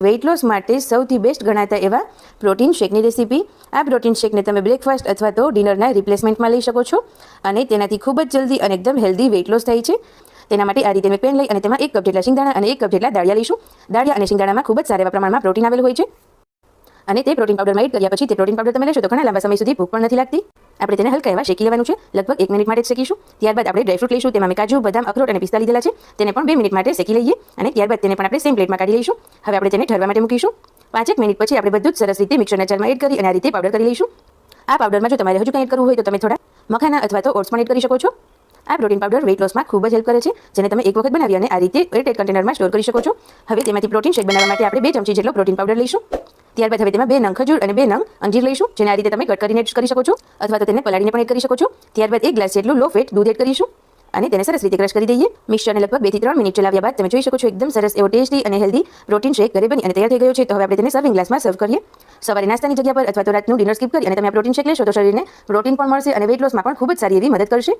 Weight loss માટે સૌથી best ગણાતા એવા પ્રોટીન શેકની રેસીપી. આ પ્રોટીન શેકને તમે બ્રેકફાસ્ટ અથવા તો ડિનરના રિપ્લેસમેન્ટમાં લઈ શકો છો અને તેનાથી ખૂબ જ જલ્દી અને એકદમ હેલ્ધી વેઇટ લોસ થાય છે. તેના માટે આ રીતે મેં પેન લઈ અને તેમાં 1 કપ જેટલા શિંગદાણા અને 1 કપ જેટલા દાળિયા લઈશું. દાળિયા અને શિંગદાણામાં ખૂબ જ સારા એવા પ્રમાણમાં પ્રોટીન આવેલું હોય છે અને તે પ્રોટીન પાવડરમાં એડ કર્યા પછી તે પ્રોટીન પાવડર તમે લેશો તો ઘણા લાંબા સમય સુધી ભૂખ પણ નથી લાગતી. આપણે તેને હલકા એવા શેકી લેવાનું છે. લગભગ 1 મિનિટ માટે જ શેકીશું. ત્યારબાદ આપણે ડ્રાયફ્રૂટ લઈશું. તેમાં મેં કાજુ, બદામ, અખરોટ અને પિસ્તા લીધેલા છે. તેને પણ 2 મિનિટ માટે શેકી લઈએ અને ત્યારબાદ તેને પણ આપણે સેમ પ્લેટમાં કાઢી લઈશું. હવે આપણે તેને ઠરવા માટે મૂકીશું. 5 મિનિટ પછી આપણે બધું જ સરસ રીતે મિક્સરના જારમાં એડ કરી અને આ રીતે પાવડર કરી લઈશું. આ પાવડરમાં જો તમારે હજુ કંઈ એડ કરવું હોય તો તમે થોડા મખાના અથવા તો ઓટ્સ પણ એડ કરી શકો છો. આ પ્રોટીન પાવડર વેઇટ લોસમાં ખૂબ જ હેલ્પ કરે છે, જેને તમે એક વખત બનાવી અને આ રીતે એરટાઇટ કન્ટેનરમાં સ્ટોર કરી શકો છો. હવે તેમાંથી પ્રોટીન શેક બનાવવા માટે આપણે 2 ચમચી જેટલો પ્રોટીન પાવડર લઈશું. ત્યારબાદ હવે તેમાં 2 નંગ ખજૂર અને 2 નંગ અંજીર લઈશું, જેને આ રીતે તમે કટ કરીને એડ કરી શકો છો અથવા તો તેને પલાળીને પણ એડ કરી શકો છો. ત્યારબાદ 1 ગ્લાસ જેટલું લો ફેટ દૂધ એડ કરીશું અને તેને સરસ રીતે ક્રશ કરી દઈએ. મિક્સરને લગભગ 2 થી 3 મિનિટ ચલાવ્યા બાદ તમે જોઈ શકો છો એકદમ સરસ એવો ટેસ્ટી અને હેલ્ધી પ્રોટીન શેક ઘરે બની અને તૈયાર થઈ ગયો છે. તો હવે આપણે તેને સર્વિંગ ગ્લાસમાં સર્વ કરીએ. સવારે નાસ્તાની જગ્યા પર અથવા તો રાતનું ડિનર સ્કીપ કરી અને તમે આ પ્રોટીન શેક લેશો તો શરીરને પ્રોટીન પણ મળશે અને વેઇટ લોસમાં પણ ખૂબ જ સારી એવી મદદ કરશે.